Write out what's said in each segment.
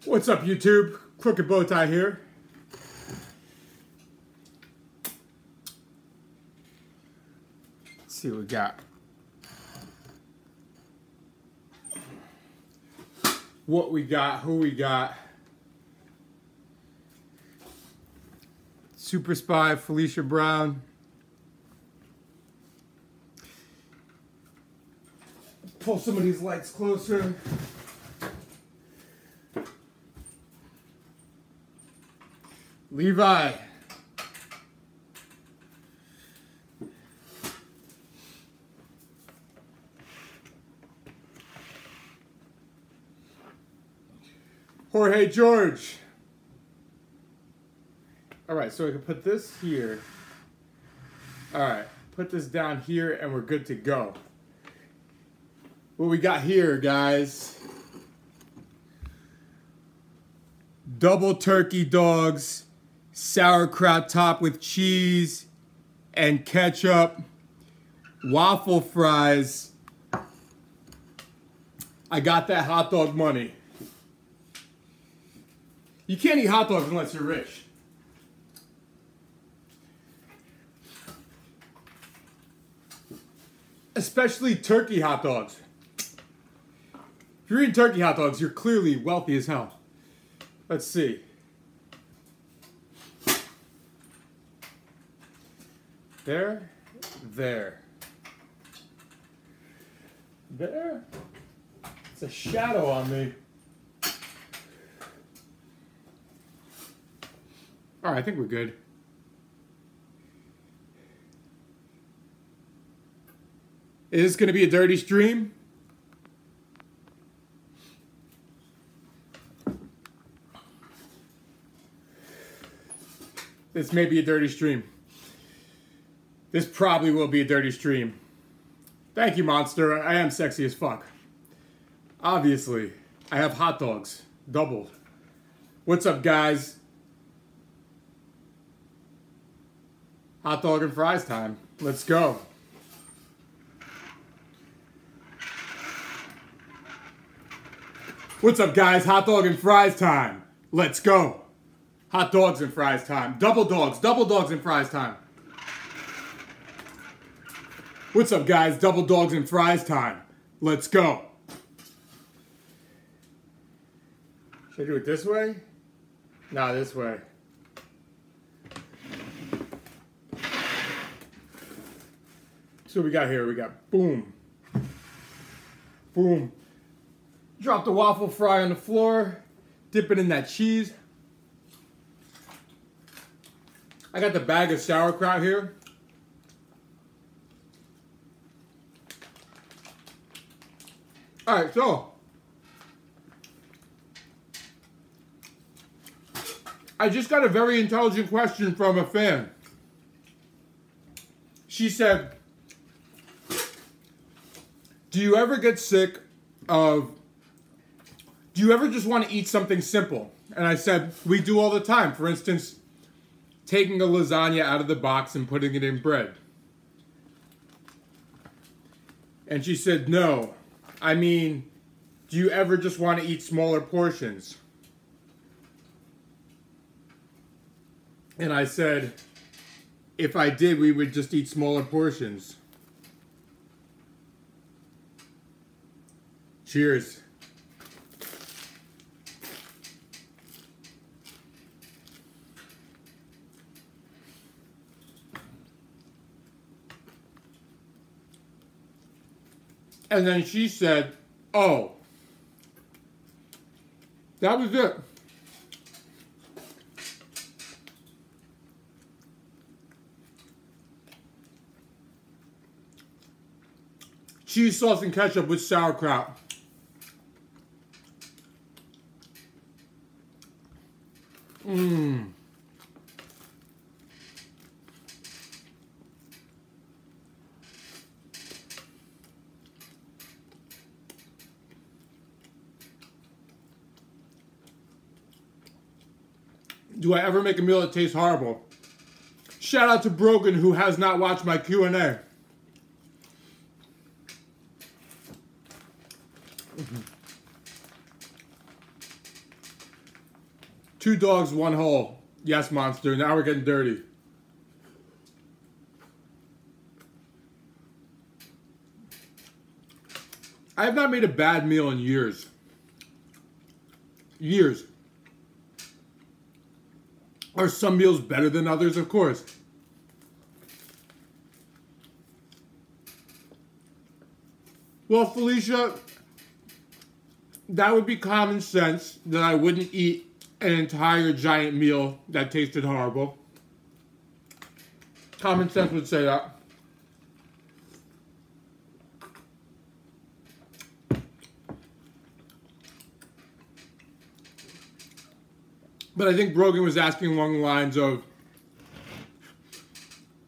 What's up, YouTube? Crooked Bowtie here. Let's see what we got. What we got, who we got. Super Spy, Felicia Brown. Pull some of these lights closer. Levi. Jorge George. All right, so I can put this here. All right, put this down here and we're good to go. What we got here, guys. Double turkey dogs, sauerkraut topped with cheese and ketchup, waffle fries. I got that hot dog money. You can't eat hot dogs unless you're rich. Especially turkey hot dogs. If you're eating turkey hot dogs, you're clearly wealthy as hell. Let's see. There. There. There. It's a shadow on me. All right, I think we're good. Is this going to be a dirty stream? This may be a dirty stream. This probably will be a dirty stream. Thank you, Monster. I am sexy as fuck. Obviously, I have hot dogs. Doubled. What's up, guys? Hot dog and fries time. Let's go. What's up, guys? Hot dog and fries time. Let's go. Hot dogs and fries time. Double dogs and fries time. What's up, guys? Double dogs and fries time. Let's go. Should I do it this way? No, this way. So we got here, we got boom. Boom. Drop the waffle fry on the floor. Dip it in that cheese. I got the bag of sauerkraut here. Alright, so I just got a very intelligent question from a fan. She said, do you ever get sick of, do you ever just want to eat something simple? And I said, we do all the time. For instance, taking a lasagna out of the box and putting it in bread. And she said, no. I mean, do you ever just want to eat smaller portions? And I said, if I did, we would just eat smaller portions. Cheers. And then she said, oh, that was it. Cheese sauce and ketchup with sauerkraut. Mmm. Do I ever make a meal that tastes horrible? Shout out to Brogan, who has not watched my Q&A. 2 dogs, 1 hole. Yes, Monster. Now we're getting dirty. I have not made a bad meal in years. Years. Are some meals better than others? Of course. Well, Felicia, that would be common sense that I wouldn't eat an entire giant meal that tasted horrible. Common sense would say that. But I think Brogan was asking along the lines of,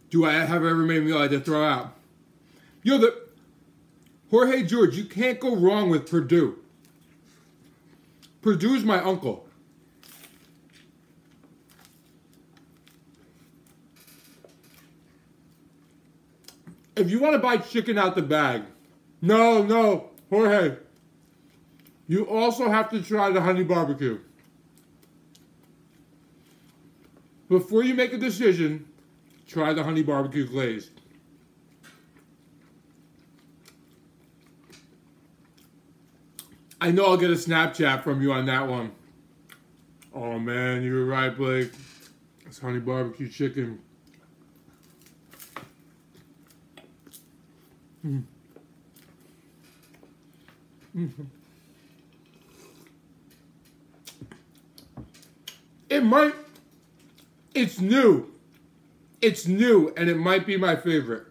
do I have ever made a meal I had to throw out? Jorge George, you can't go wrong with Purdue. Purdue's my uncle. If you want to buy chicken out the bag, no, Jorge, you also have to try the honey barbecue. Before you make a decision, try the honey barbecue glazed. I know I'll get a Snapchat from you on that one. Oh man, you were right, Blake. It's honey barbecue chicken. Mm. Mm-hmm. It's new. It's new, and it might be my favorite.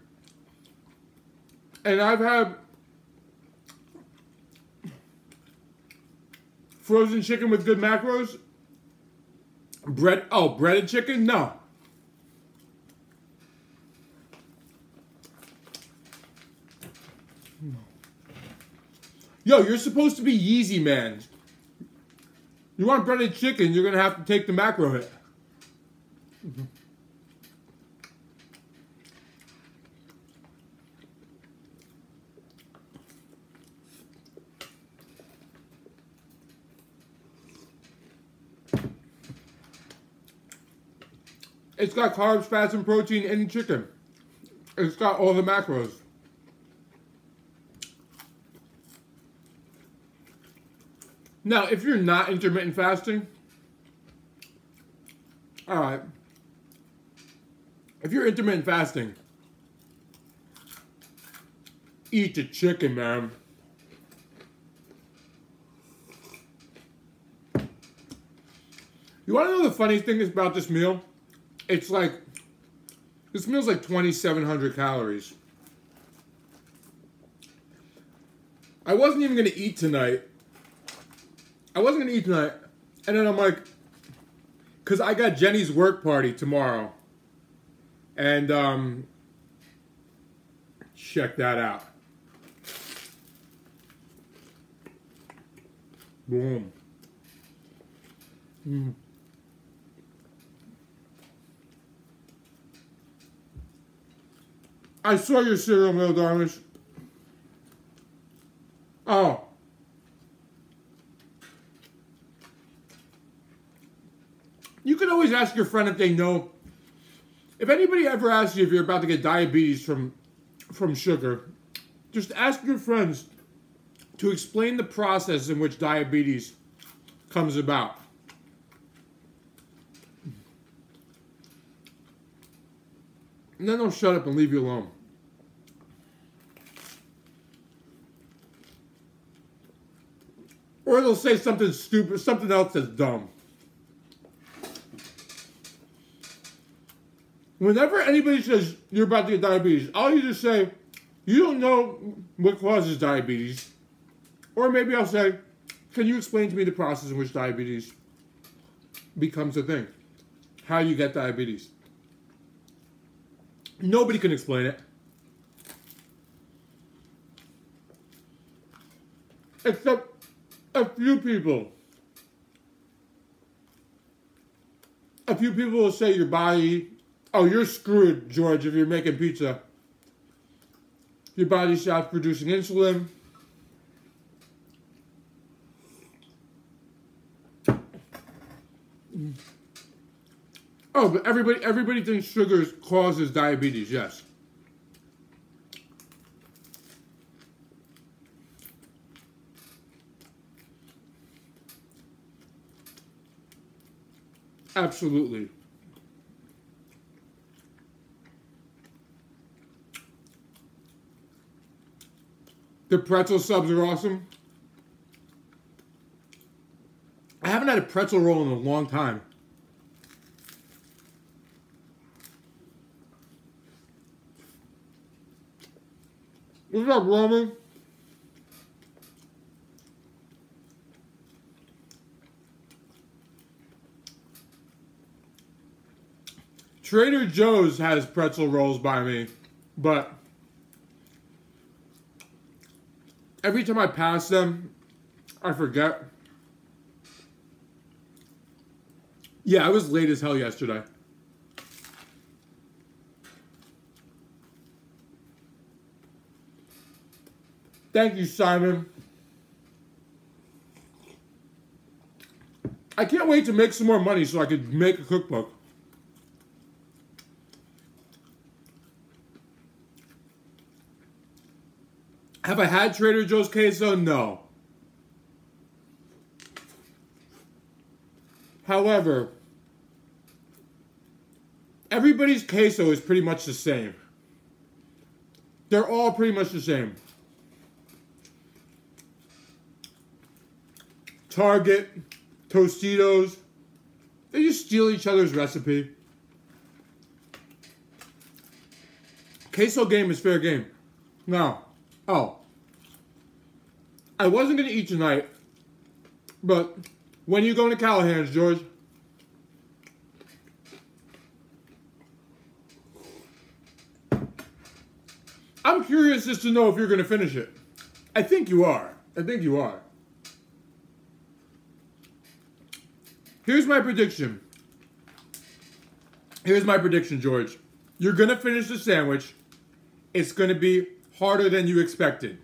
And I've had frozen chicken with good macros. Breaded chicken? No. Yo, you're supposed to be Yeezy, man. You want breaded chicken, you're going to have to take the macro hit. Mm-hmm. It's got carbs, fats, and protein in the chicken. It's got all the macros. Now, if you're not intermittent fasting, all right. If you're intermittent fasting, eat the chicken, man. You want to know the funny thing is about this meal? It's like, this meal's like 2,700 calories. I wasn't even going to eat tonight. And then I'm like, because I got Jenny's work party tomorrow. And, check that out. Boom. Mm. I saw your cereal meal, Darnish. Oh. You can always ask your friend if they know. If anybody ever asks you if you're about to get diabetes from sugar, just ask your friends to explain the process in which diabetes comes about. And then they'll shut up and leave you alone. Or they'll say something stupid, something else that's dumb. Whenever anybody says you're about to get diabetes, I'll either say, you don't know what causes diabetes. Or maybe I'll say, can you explain to me the process in which diabetes becomes a thing? How you get diabetes? Nobody can explain it. Except a few people. A few people will say your body, oh, you're screwed, George, if you're making pizza. Your body stops producing insulin. Oh, but everybody thinks sugar causes diabetes, yes. Absolutely. The pretzel subs are awesome. I haven't had a pretzel roll in a long time. What's up, Roman? Trader Joe's has pretzel rolls by me, but every time I pass them, I forget. Yeah, I was late as hell yesterday. Thank you, Simon. I can't wait to make some more money so I could make a cookbook. Have I had Trader Joe's queso? No. However, everybody's queso is pretty much the same. They're all pretty much the same. Target, Tostitos, they just steal each other's recipe. Queso game is fair game. No. Oh. I wasn't going to eat tonight, but when are you going to Callahan's, George? I'm curious just to know if you're going to finish it. I think you are. I think you are. Here's my prediction. Here's my prediction, George. You're going to finish the sandwich. It's going to be harder than you expected.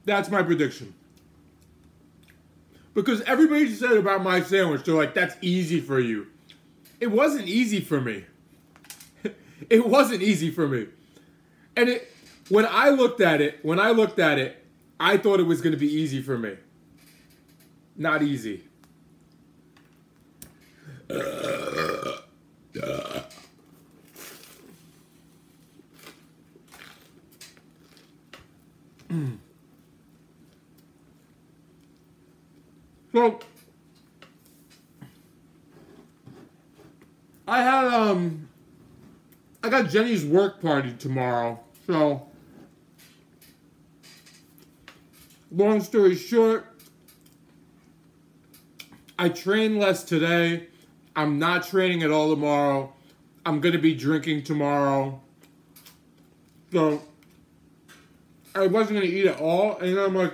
That's my prediction. Because everybody said about my sandwich, they're like, that's easy for you. It wasn't easy for me. It wasn't easy for me. And when I looked at it, I thought it was going to be easy for me. Not easy. So, I got Jenny's work party tomorrow, so long story short, I trained less today. I'm not training at all tomorrow. I'm going to be drinking tomorrow. So, I wasn't going to eat at all, and I'm like,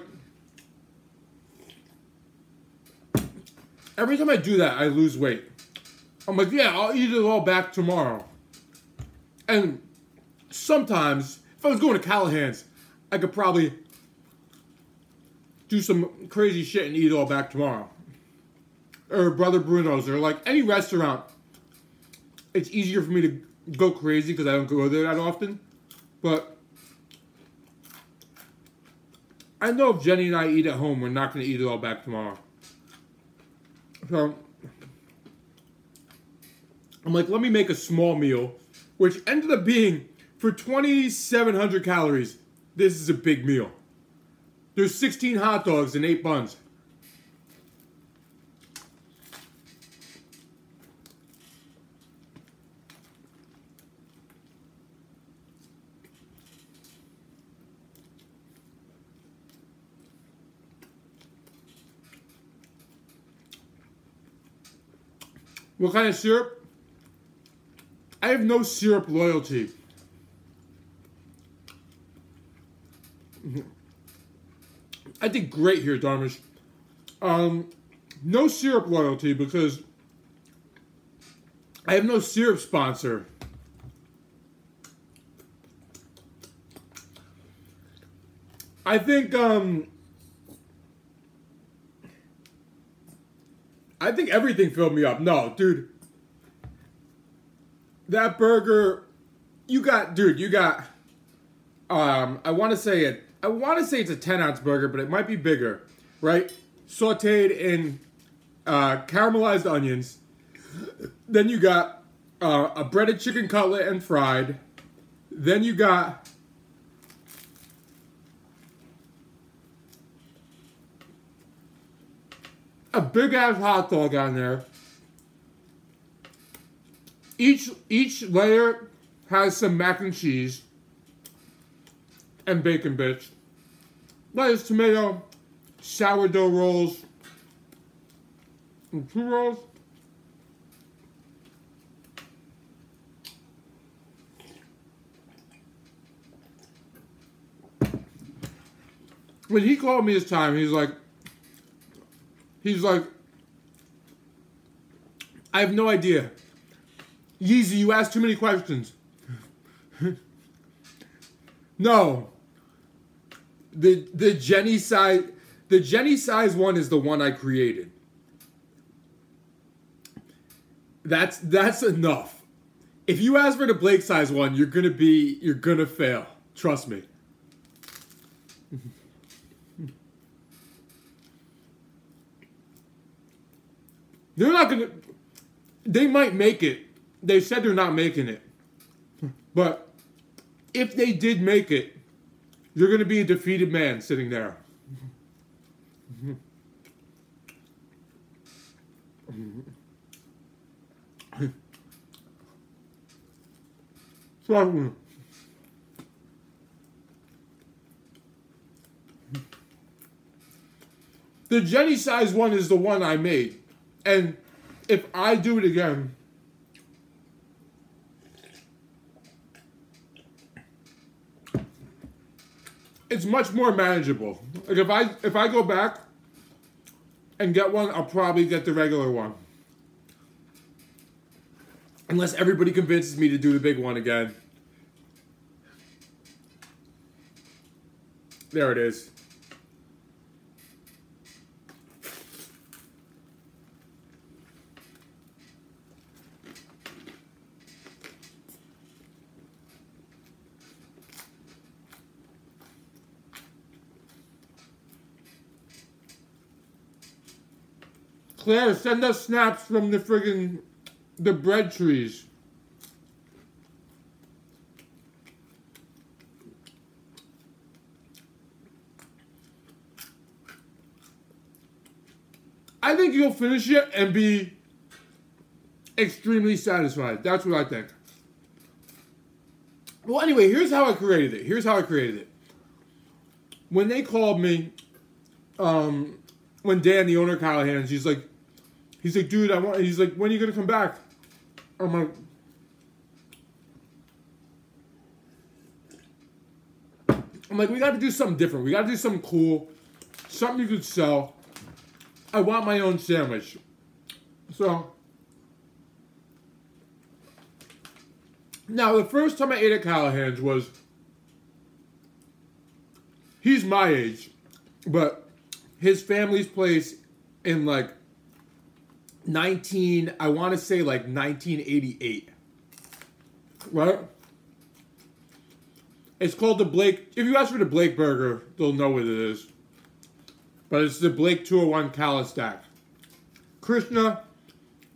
every time I do that, I lose weight. I'm like, yeah, I'll eat it all back tomorrow. And sometimes, if I was going to Callahan's, I could probably do some crazy shit and eat it all back tomorrow. Or Brother Bruno's, or like any restaurant. It's easier for me to go crazy because I don't go there that often. But I know if Jenny and I eat at home, we're not going to eat it all back tomorrow. So I'm like, let me make a small meal, which ended up being, for 2,700 calories, this is a big meal. There's 16 hot dogs and 8 buns. What kind of syrup? I have no syrup loyalty. I did great here, Darmish. No syrup loyalty because I have no syrup sponsor. I think I think everything filled me up. No, dude. That burger, you got, I want to say it's a 10-ounce burger, but it might be bigger, right? Sauteed in caramelized onions. Then you got a breaded chicken cutlet and fried. Then you got a big ass hot dog on there. Each layer has some mac and cheese and bacon bits. Lettuce, tomato, sourdough rolls, and 2 rolls. When he called me this time, he's like, I have no idea. Yeezy, you asked too many questions. No. The Jenny size one is the one I created. That's enough. If you ask for the Blake size one, you're gonna fail. Trust me. They're not gonna. They might make it. They said they're not making it. But if they did make it, you're gonna be a defeated man sitting there. Trust me. The Jenny size one is the one I made. And if I do it again, it's much more manageable. Like if I go back and get one, I'll probably get the regular one. Unless everybody convinces me to do the big one again. There it is. Claire, send us snaps from the bread trees. I think you'll finish it and be extremely satisfied. That's what I think. Well, anyway, here's how I created it. When they called me, when Dan, the owner of Callahan's, he's like, dude, he's like, when are you gonna come back? I'm like, we gotta do something different. We gotta do something cool. Something you could sell. I want my own sandwich. So, now the first time I ate at Callahan's was, he's my age, but his family's place in like I want to say like 1988, right? It's called the Blake. If you ask for the Blake burger, they'll know what it is. But it's the Blake 201 Calistack. Krishna,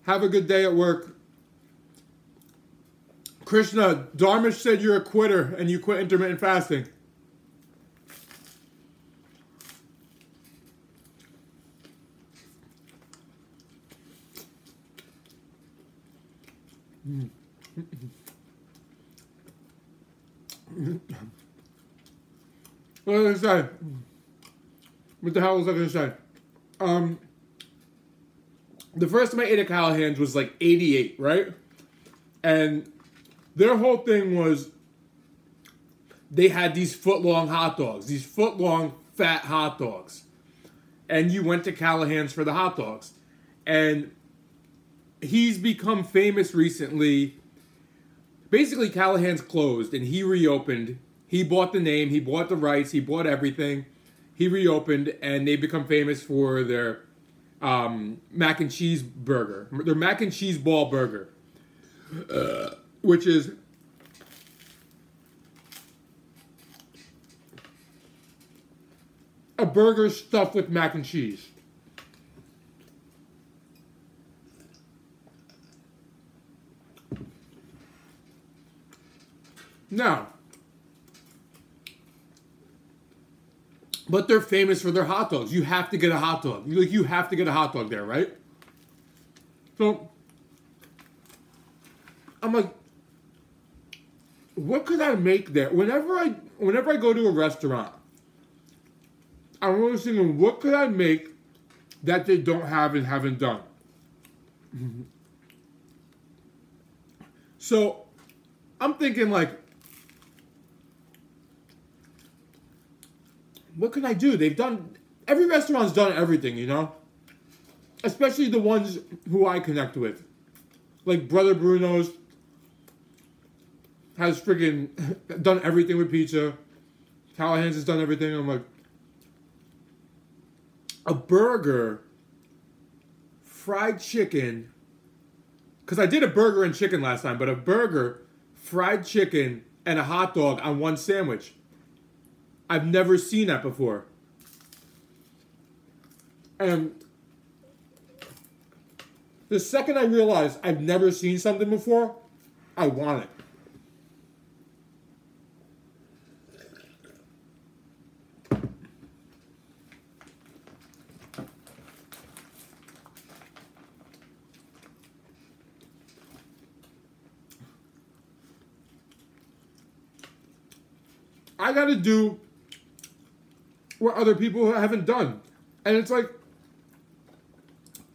have a good day at work. Krishna, Dharmesh said you're a quitter and you quit intermittent fasting. What was I say? What the hell was I going to say? The first time I ate at Callahan's was like 88, right? And their whole thing was they had these foot-long hot dogs, these foot-long fat hot dogs. And you went to Callahan's for the hot dogs. And he's become famous recently. Basically, Callahan's closed and he reopened. He bought the name, he bought the rights, he bought everything. He reopened and they become famous for their mac and cheese burger. Their mac and cheese ball burger, which is a burger stuffed with mac and cheese. Now, but they're famous for their hot dogs. You have to get a hot dog. You have to get a hot dog there, right? So, I'm like, what could I make there? Whenever I go to a restaurant, I'm always thinking, what could I make that they don't have and haven't done? So, I'm thinking like, what can I do? Every restaurant's done everything, you know? Especially the ones who I connect with. Like Brother Bruno's has freaking done everything with pizza. Callahan's has done everything. I'm like, a burger, fried chicken, because I did a burger and chicken last time, but a burger, fried chicken, and a hot dog on one sandwich. I've never seen that before. And the second I realized I've never seen something before, I want it. I gotta do what other people haven't done. And it's like,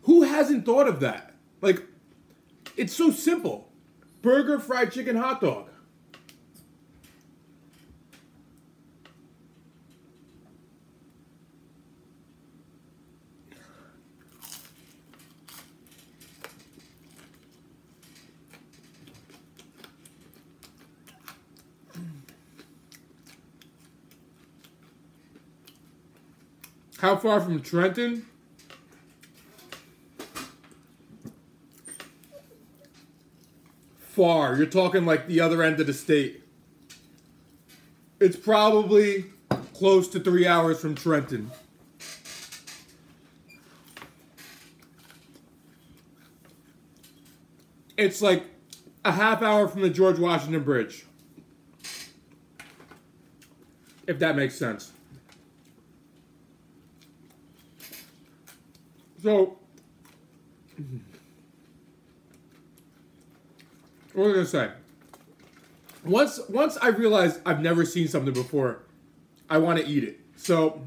who hasn't thought of that? Like, it's so simple. Burger, fried chicken, hot dog. How far from Trenton? Far. You're talking like the other end of the state. It's probably close to 3 hours from Trenton. It's like a half hour from the George Washington Bridge. If that makes sense. So, what was I gonna say? Once I realized I've never seen something before, I want to eat it. So,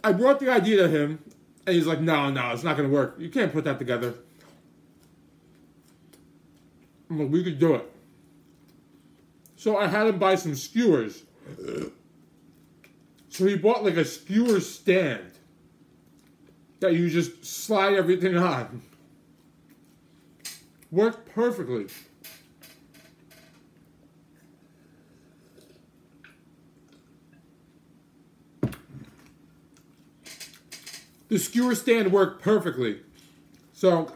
I brought the idea to him, and he's like, no, it's not gonna work. You can't put that together. I'm like, we could do it. So I had him buy some skewers. So he bought like a skewer stand that you just slide everything on. Worked perfectly. The skewer stand worked perfectly. So,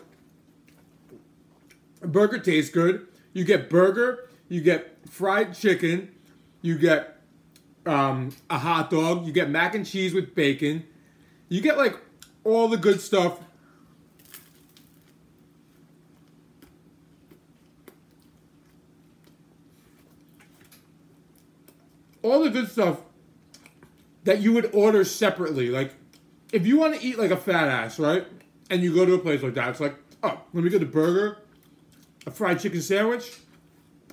burger tastes good. You get burger, you get fried chicken, you get a hot dog, you get mac and cheese with bacon. You get like all the good stuff. All the good stuff that you would order separately. Like, if you want to eat like a fat ass, right? And you go to a place like that, it's like, oh, let me get a burger, a fried chicken sandwich,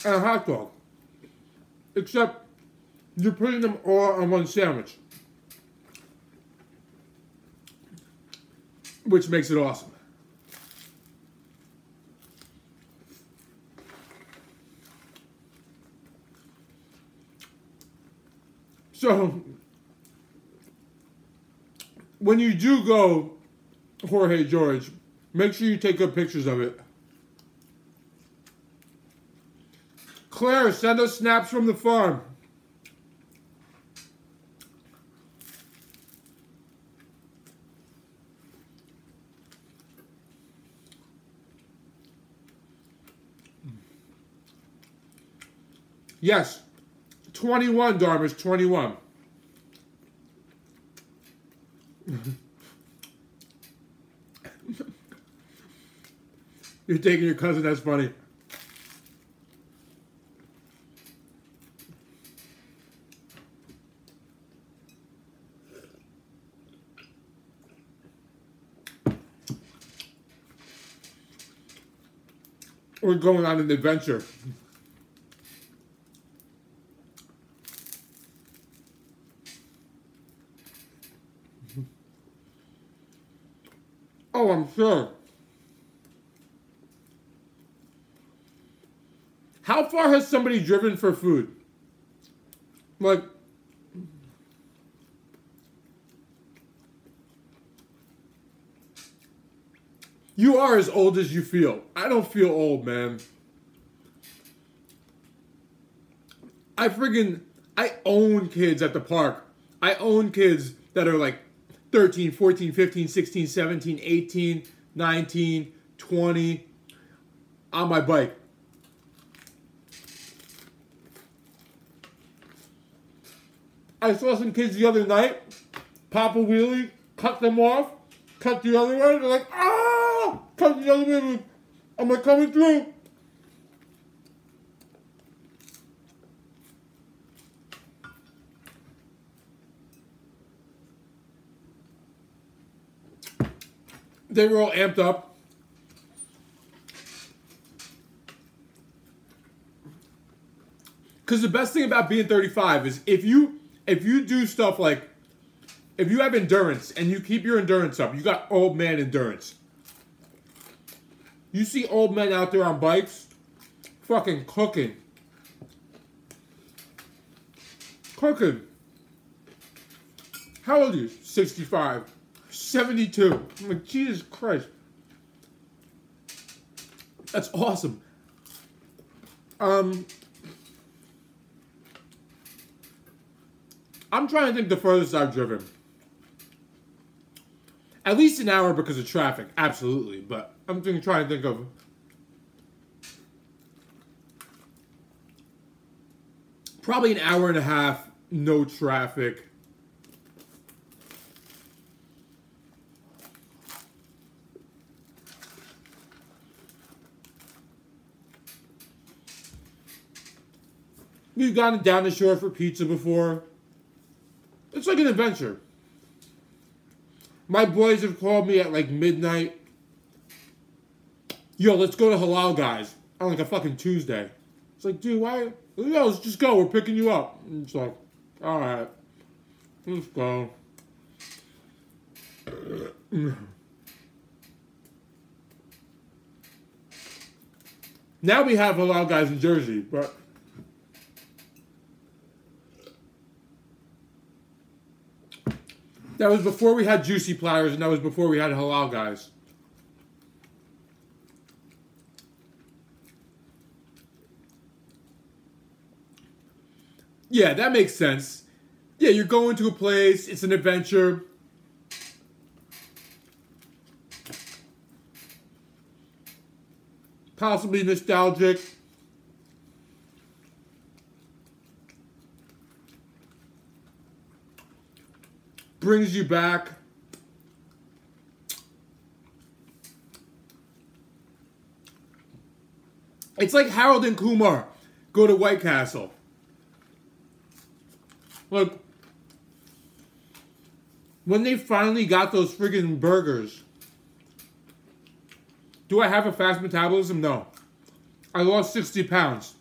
and a hot dog. Except you're putting them all on one sandwich. Which makes it awesome. So, when you do go Jorge George, make sure you take good pictures of it. Claire, send us snaps from the farm. Yes, 21, Darmish, 21. You're taking your cousin, that's funny. We're going on an adventure. Oh, I'm sure. How far has somebody driven for food? Like, you are as old as you feel. I don't feel old, man. I own kids at the park. I own kids that are like 13, 14, 15, 16, 17, 18, 19, 20 on my bike. I saw some kids the other night pop a wheelie, cut them off, cut the other one. They're like, ah! Cut the other one. I'm like, coming through. They were all amped up. Because the best thing about being 35 is if you do stuff like, if you have endurance and you keep your endurance up, you got old man endurance. You see old men out there on bikes, fucking cooking. Cooking. How old are you? 65. 72. I'm like, Jesus Christ. That's awesome. I'm trying to think the furthest I've driven. At least an hour because of traffic, absolutely. But I'm trying to think of probably an hour and a half, no traffic. We've gone down the shore for pizza before. It's like an adventure. My boys have called me at like midnight. Yo, let's go to Halal Guys on like a fucking Tuesday. It's like, dude, why? Yo, let's just go. We're picking you up. And it's like, all right, let's go. Now we have Halal Guys in Jersey, but that was before we had Juicy Platters, and that was before we had Halal Guys. Yeah, that makes sense. Yeah, you're going to a place, it's an adventure. Possibly nostalgic. Brings you back. It's like Harold and Kumar go to White Castle. Look, when they finally got those friggin' burgers, do I have a fast metabolism? No. I lost 60 pounds.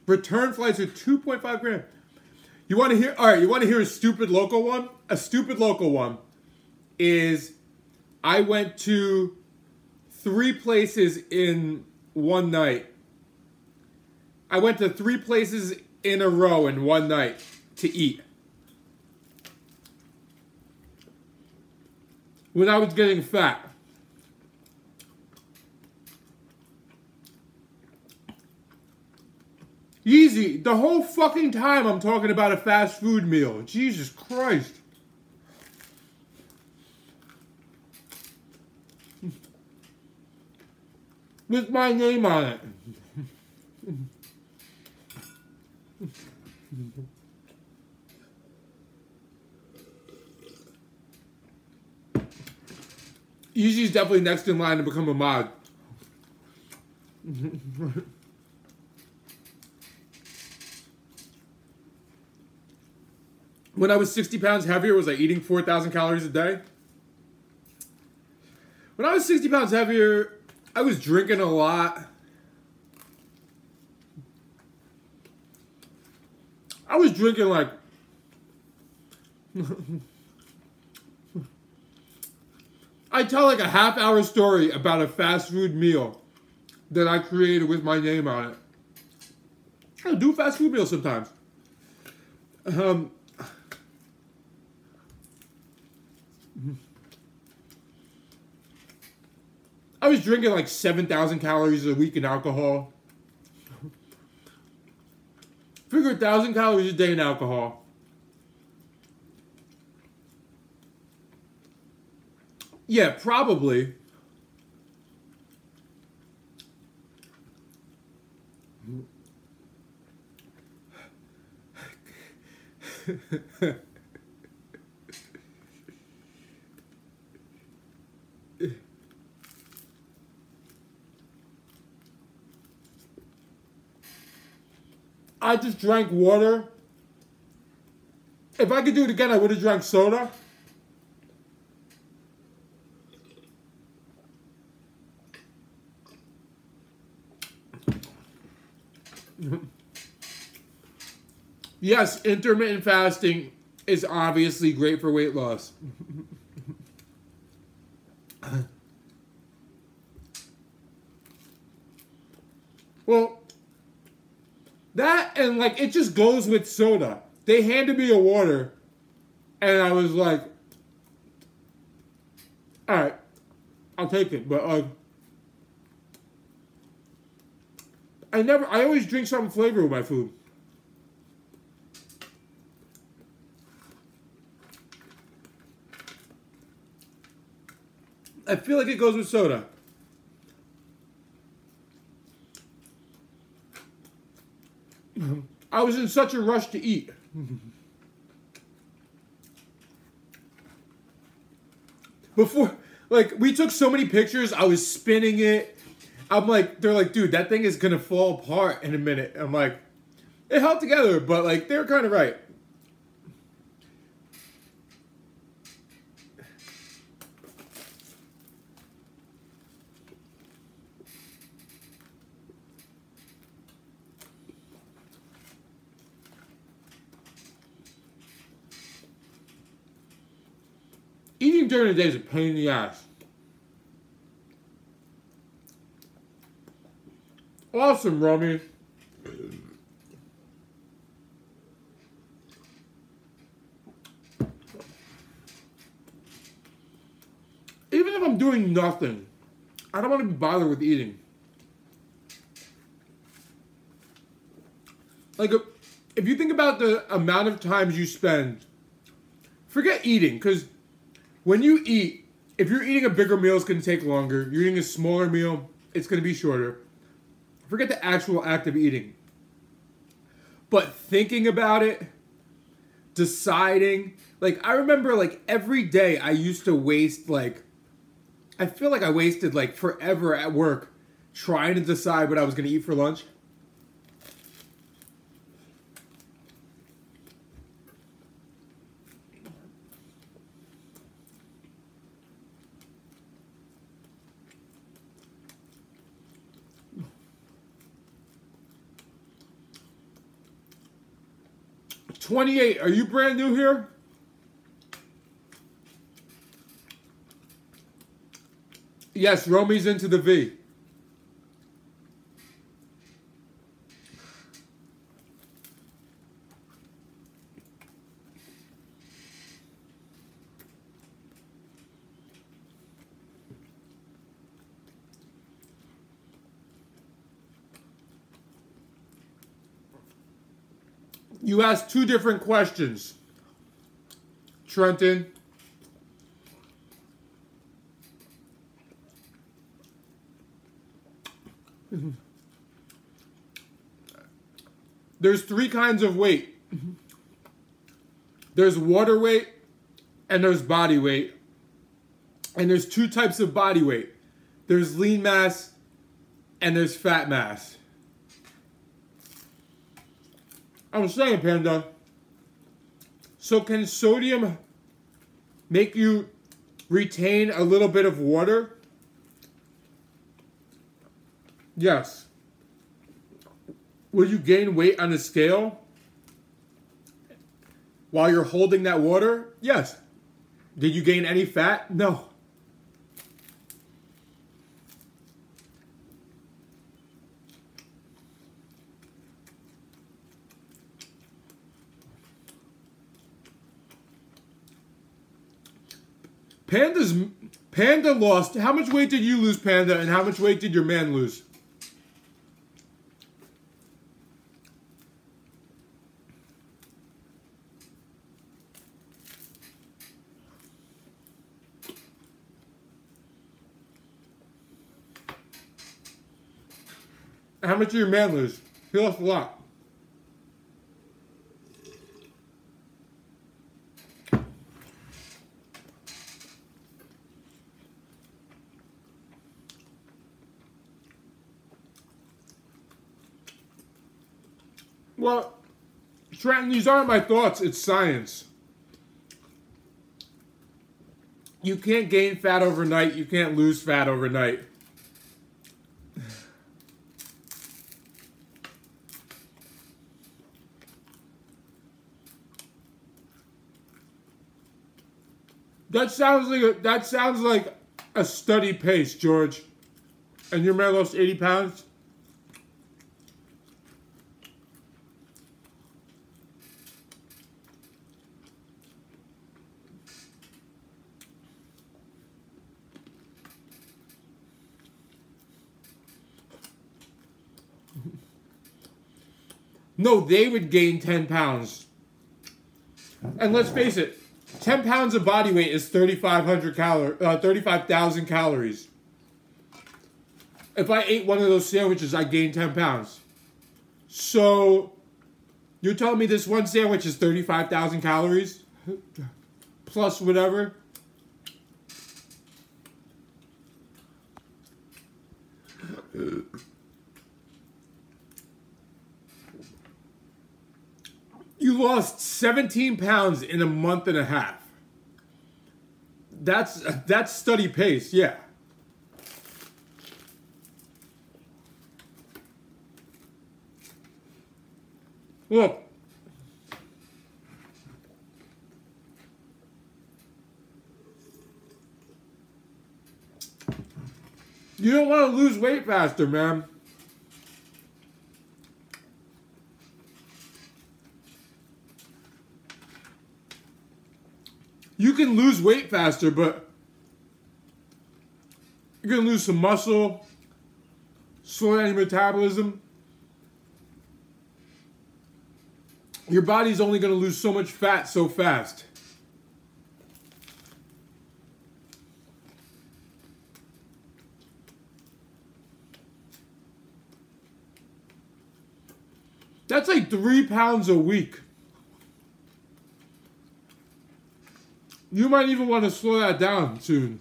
Return flights are 2.5 grand. You want to hear? All right, you want to hear a stupid local one? A stupid local one is I went to 3 places in one night. I went to 3 places in a row in one night to eat. when I was getting fat. Yeezy, the whole fucking time I'm talking about a fast food meal. Jesus Christ. With my name on it. Yeezy's definitely next in line to become a mod. When I was 60 pounds heavier, was I eating 4,000 calories a day? When I was 60 pounds heavier, I was drinking a lot. I was drinking like... I tell like a half-hour story about a fast food meal that I created with my name on it. I do fast food meals sometimes. I was drinking like 7,000 calories a week in alcohol. Figure 1,000 calories a day in alcohol. Yeah, probably. I just drank water. If I could do it again, I would have drank soda. Yes, intermittent fasting is obviously great for weight loss. Well, that and like it just goes with soda. They handed me a water and I was like, all right, I'll take it. But I always drink something flavored with my food. I feel like it goes with soda. I was in such a rush to eat. Before, like, we took so many pictures, I was spinning it. I'm like, they're like, dude, that thing is gonna fall apart in a minute. I'm like, it held together, but like, they were kind of right. Eating during the day is a pain in the ass. Awesome, Romy. Even if I'm doing nothing, I don't want to be bothered with eating. Like, if you think about the amount of times you spend, forget eating, because when you eat, if you're eating a bigger meal, it's going to take longer. You're eating a smaller meal, it's going to be shorter. Forget the actual act of eating. But thinking about it, deciding, like, I remember, like, every day I used to waste, like, I feel like I wasted, like, forever at work trying to decide what I was going to eat for lunch. $28, are you brand new here? Yes, Romy's into the V. You asked two different questions, Trenton. There's three kinds of weight. There's water weight and there's body weight. And there's two types of body weight. There's lean mass and there's fat mass. I'm saying, Panda. So can sodium make you retain a little bit of water? Yes. Will you gain weight on the scale while you're holding that water? Yes. Did you gain any fat? No. Panda lost. How much weight did you lose, Panda, and how much weight did your man lose? How much did your man lose? He lost a lot. Well, Trenton, these aren't my thoughts, it's science. You can't gain fat overnight, you can't lose fat overnight. That sounds like a steady pace, George. And your man lost 80 pounds? No, they would gain 10 pounds. And let's face it, 10 pounds of body weight is 35,000 calories. If I ate one of those sandwiches, I gained 10 pounds. So, you're telling me this one sandwich is 35,000 calories? Plus whatever? You lost 17 pounds in a month and a half. That's steady pace, yeah. Look. You don't want to lose weight faster, man. You can lose weight faster, but you're going to lose some muscle, slow down your metabolism. Your body's only going to lose so much fat so fast. That's like 3 pounds a week. You might even want to slow that down soon.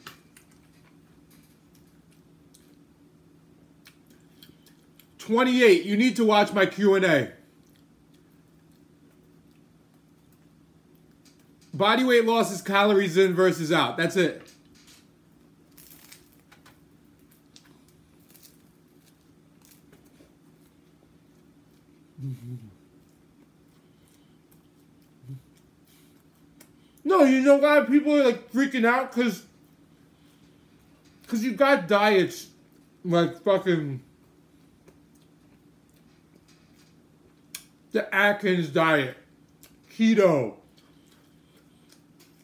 $28. You need to watch my Q&A. Body weight loss is calories in versus out. That's it. No, you know why people are like freaking out? Because you got diets like fucking the Atkins diet, keto,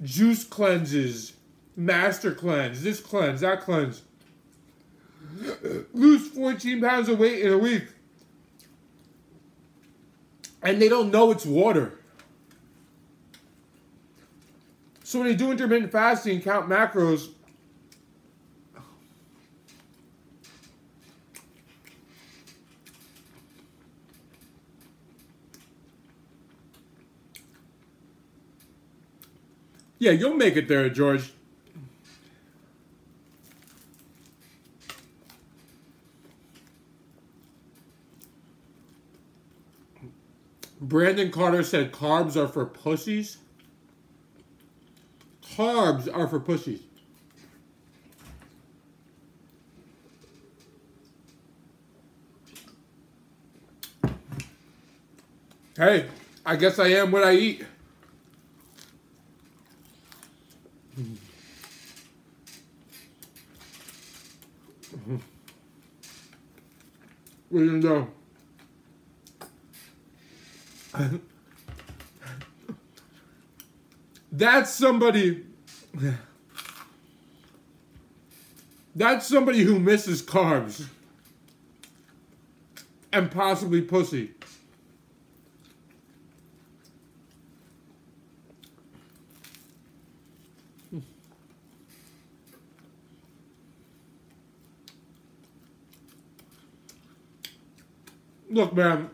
juice cleanses, master cleanse, this cleanse, that cleanse. Lose 14 pounds of weight in a week. And they don't know it's water. So when you do intermittent fasting and count macros, yeah, you'll make it there, George. Brandon Carter said carbs are for pussies. Carbs are for pussies. Hey, I guess I am what I eat. What do you know? That's somebody who misses carbs and possibly pussy. Look, man,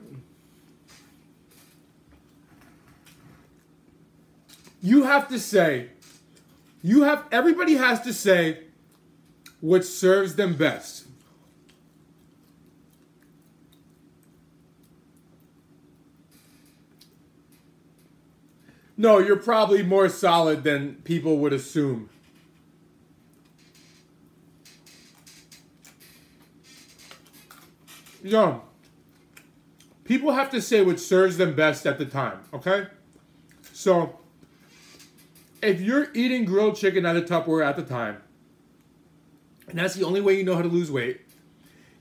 you have to say, everybody has to say what serves them best. No, you're probably more solid than people would assume. No. People have to say what serves them best at the time, okay? So, if you're eating grilled chicken out of Tupperware at the time, and that's the only way you know how to lose weight,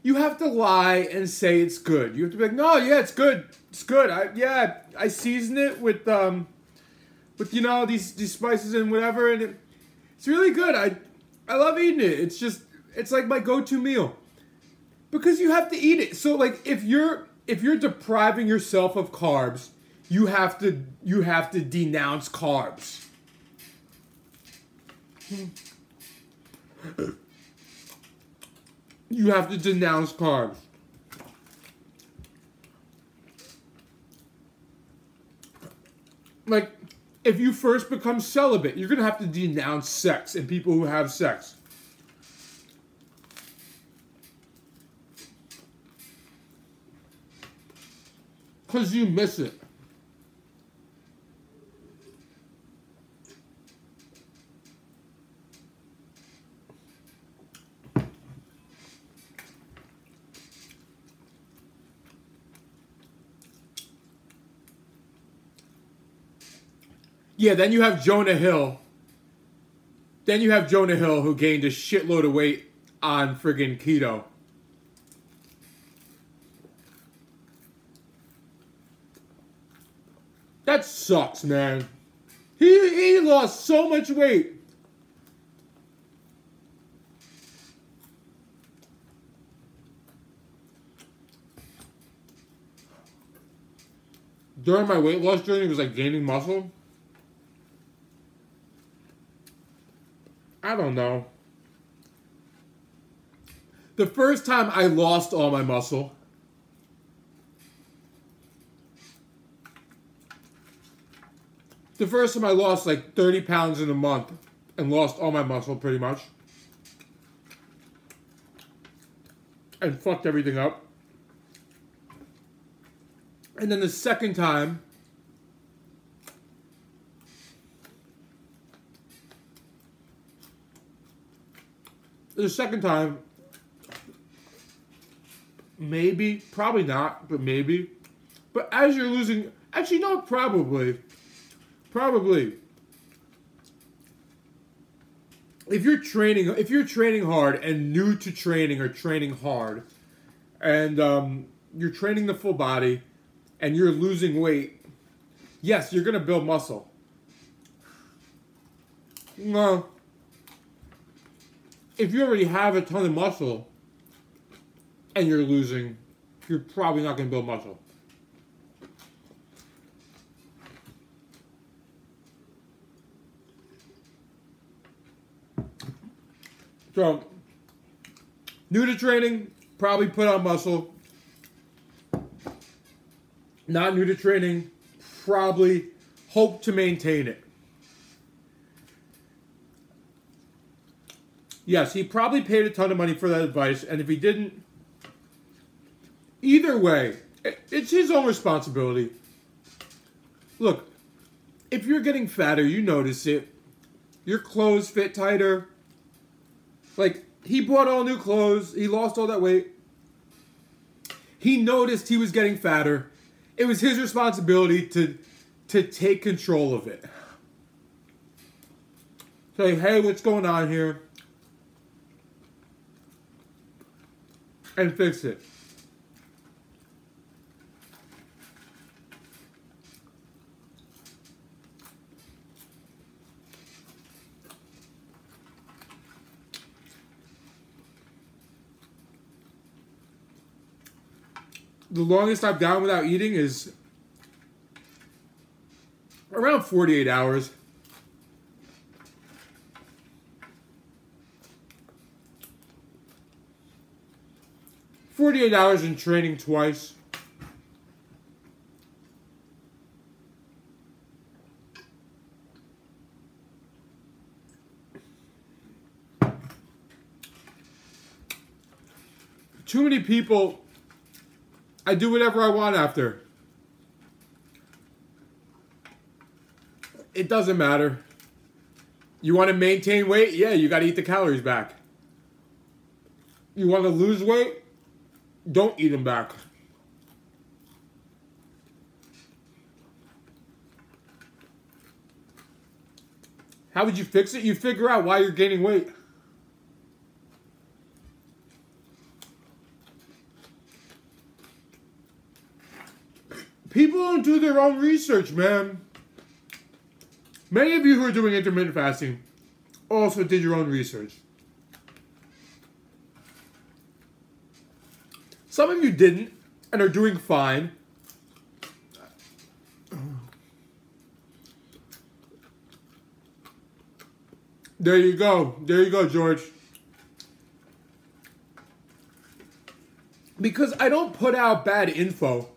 you have to lie and say it's good. You have to be like, no, yeah, it's good. It's good. I season it with you know, these spices and whatever, and it's really good. I love eating it. It's like my go-to meal. Because you have to eat it. So like if you're depriving yourself of carbs, you have to denounce carbs. You have to denounce carbs. Like, if you first become celibate, you're going to have to denounce sex and people who have sex. Because you miss it. Yeah, then you have Jonah Hill. Then you have Jonah Hill who gained a shitload of weight on friggin' keto. That sucks, man. He lost so much weight. During my weight loss journey, it was like gaining muscle. I don't know. The first time I lost all my muscle, the first time I lost like 30 pounds in a month and lost all my muscle pretty much. And fucked everything up. And then the second time, maybe, probably not, but maybe. But as you're losing, actually no, probably. If you're training hard and new to training or training hard, and you're training the full body, and you're losing weight, yes, you're gonna build muscle. No. If you already have a ton of muscle and you're losing, you're probably not going to build muscle. So, new to training, probably put on muscle. Not new to training, probably hope to maintain it. Yes, he probably paid a ton of money for that advice, and if he didn't, either way, it's his own responsibility. Look, if you're getting fatter, you notice it. Your clothes fit tighter. Like, he bought all new clothes. He lost all that weight. He noticed he was getting fatter. It was his responsibility to take control of it. Say, hey, what's going on here? And fix it. The longest I've gone without eating is around 48 hours. $48 in training twice. Too many people, I do whatever I want after. It doesn't matter. You want to maintain weight? Yeah, you got to eat the calories back. You want to lose weight? Don't eat them back. How would you fix it? You figure out why you're gaining weight. People don't do their own research, man. Many of you who are doing intermittent fasting also did your own research. Some of you didn't and are doing fine. There you go. There you go, George. Because I don't put out bad info.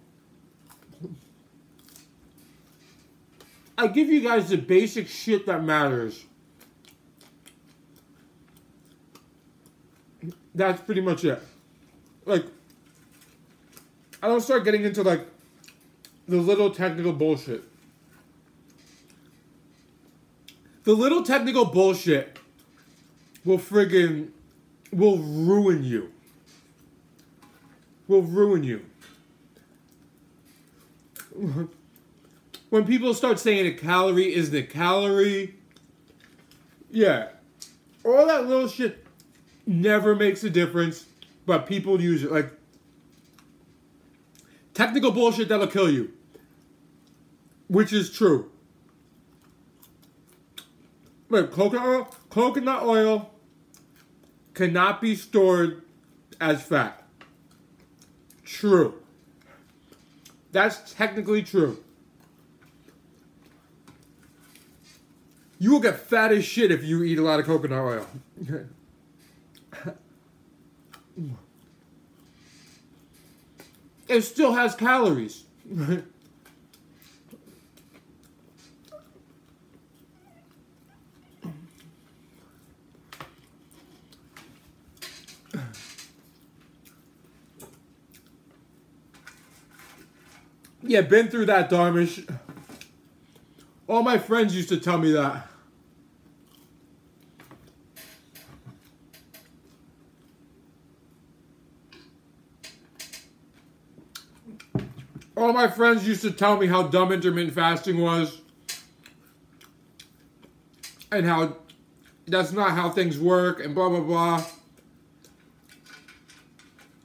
I give you guys the basic shit that matters. That's pretty much it. Like, I don't start getting into, like, the little technical bullshit. The little technical bullshit will ruin you. Will ruin you. When people start saying a calorie isn't a calorie, yeah, all that little shit never makes a difference, but people use it. Like, technical bullshit that'll kill you, which is true. Like, coconut oil cannot be stored as fat. True. That's technically true. You will get fat as shit if you eat a lot of coconut oil. It still has calories. Yeah, been through that, Darmish. All my friends used to tell me that. All my friends used to tell me how dumb intermittent fasting was. And how that's not how things work and blah, blah, blah.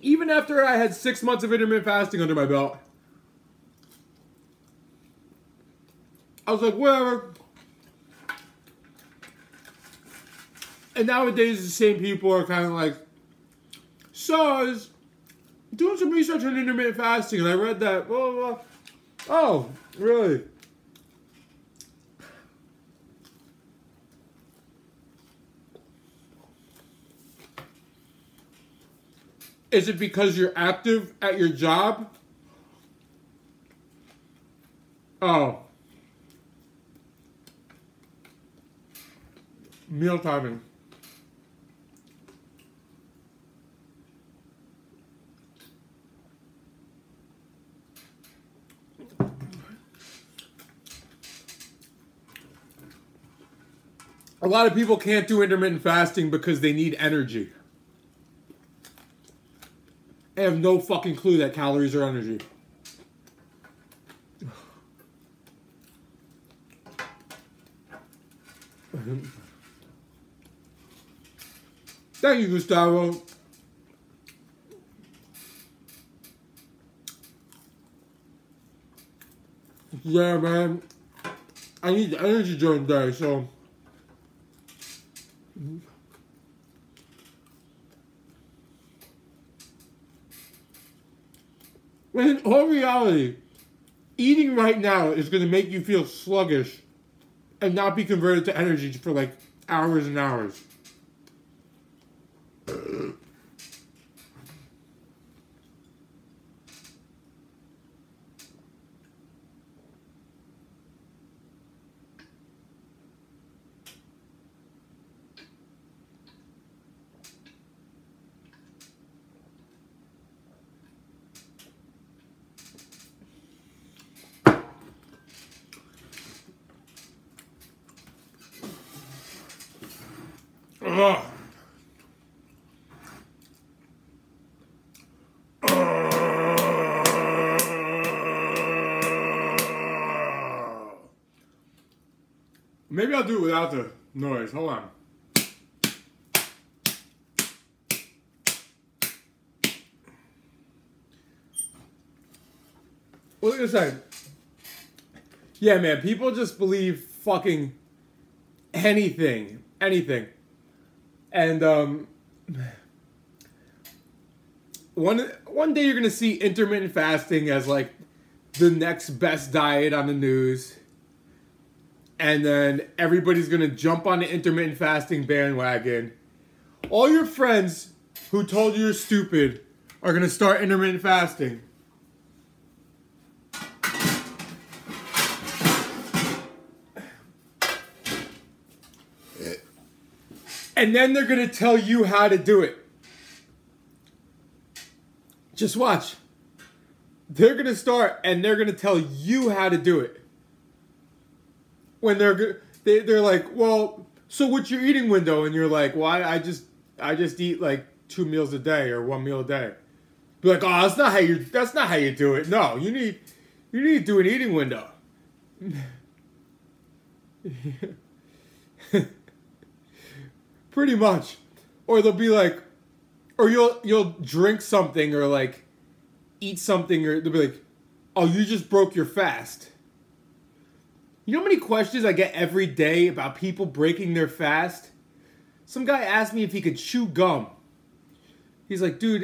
Even after I had 6 months of intermittent fasting under my belt, I was like, whatever. And nowadays, the same people are kind of like, so I was doing some research on intermittent fasting, and I read that, blah, blah, blah. Oh, really? Is it because you're active at your job? Oh. Meal timing. A lot of people can't do intermittent fasting because they need energy. I have no fucking clue that calories are energy. Thank you, Gustavo. Yeah, man. I need energy during the day, so... When in all reality, eating right now is going to make you feel sluggish and not be converted to energy for like hours and hours. Ugh. Maybe I'll do it without the noise. Hold on. What was I gonna say? Yeah, man, people just believe fucking anything. Anything. And one day you're gonna see intermittent fasting as like the next best diet on the news. And then everybody's gonna jump on the intermittent fasting bandwagon. All your friends who told you you're stupid are gonna start intermittent fasting. And then they're gonna tell you how to do it. Just watch. They're gonna start and they're gonna tell you how to do it. When they're like, well, so what's your eating window? And you're like, well, I just eat like 2 meals a day or 1 meal a day. Be like, oh, that's not how you do it. No, you need to do an eating window. Pretty much. Or they'll be like, or you'll drink something or like eat something, or they'll be like, oh, you just broke your fast. You know how many questions I get every day about people breaking their fast? Some guy asked me if he could chew gum. He's like, dude,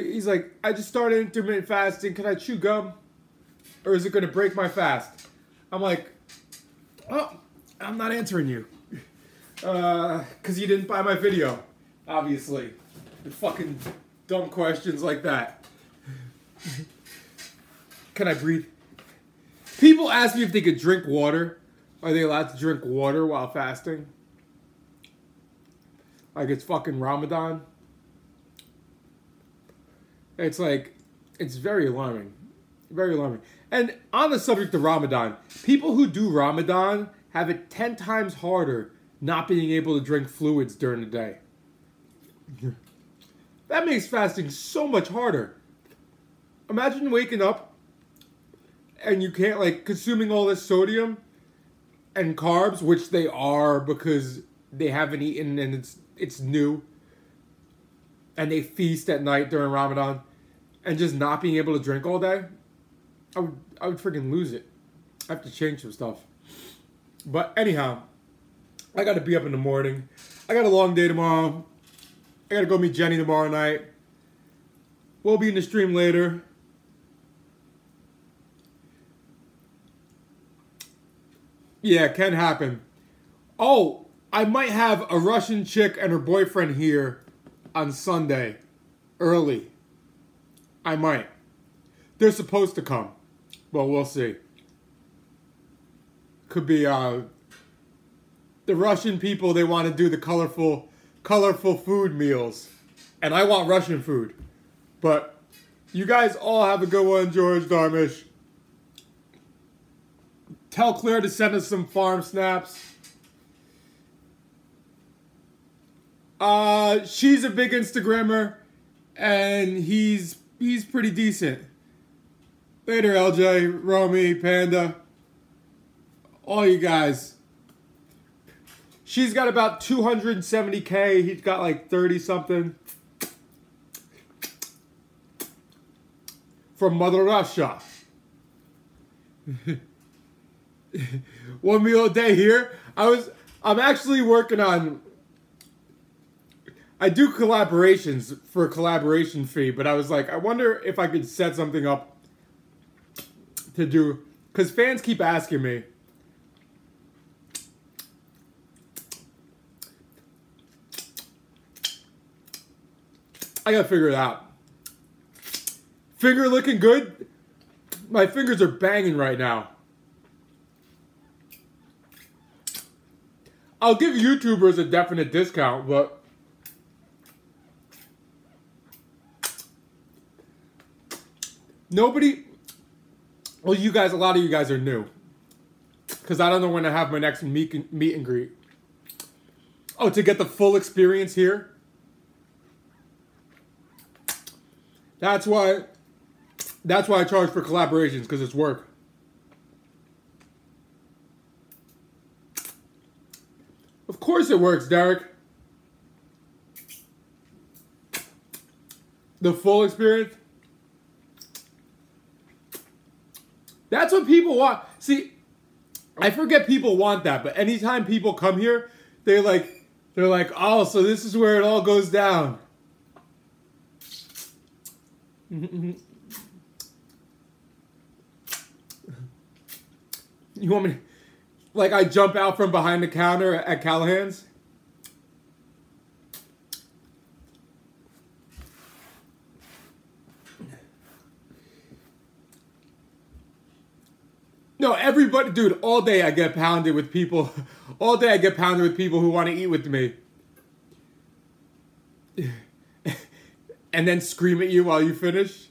I just started intermittent fasting. Can I chew gum? Or is it going to break my fast? I'm like, oh, I'm not answering you. Because you didn't buy my video, obviously. The fucking dumb questions like that. Can I breathe? People ask me if they could drink water. Are they allowed to drink water while fasting? Like it's fucking Ramadan? It's like, it's very alarming. Very alarming. And on the subject of Ramadan, people who do Ramadan have it 10 times harder not being able to drink fluids during the day. That makes fasting so much harder. Imagine waking up and you can't, like, consuming all this sodium and carbs, which they are because they haven't eaten and it's new. And they feast at night during Ramadan. And just not being able to drink all day. I would freaking lose it. I have to change some stuff. But anyhow, I got to be up in the morning. I got a long day tomorrow. I got to go meet Jenny tomorrow night. We'll be in the stream later. Yeah, can happen. Oh, I might have a Russian chick and her boyfriend here on Sunday. Early. I might. They're supposed to come. Well, we'll see. Could be the Russian people, they want to do the colorful food meals. And I want Russian food. But you guys all have a good one, George Darmish. Tell Claire to send us some farm snaps. She's a big Instagrammer, and he's pretty decent. Later, LJ, Romy, Panda, all you guys. She's got about 270K. He's got like 30 something. From Mother Russia. One meal a day here. I'm actually working on. I do collaborations for a collaboration fee, but I was like, I wonder if I could set something up to do, because fans keep asking me. I gotta figure it out. Finger looking good? My fingers are banging right now. I'll give YouTubers a definite discount, but nobody, well, you guys, a lot of you guys are new, because I don't know when I have my next meet and greet. Oh, to get the full experience here? That's why I charge for collaborations, because it's work. Of course it works, Derek. The full experience. That's what people want. See, I forget people want that, but anytime people come here, they're like, oh, so this is where it all goes down. You want me to, like, I jump out from behind the counter at Callahan's? No, everybody, dude, all day I get pounded with people. All day I get pounded with people who want to eat with me. And then scream at you while you finish.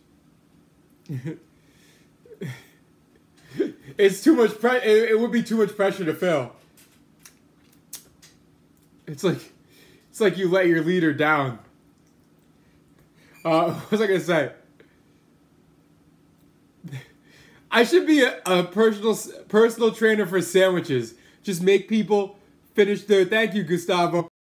It's too much it would be too much pressure to fail. It's like you let your leader down. What was I gonna say? I should be a personal trainer for sandwiches. Just make people finish their, thank you, Gustavo.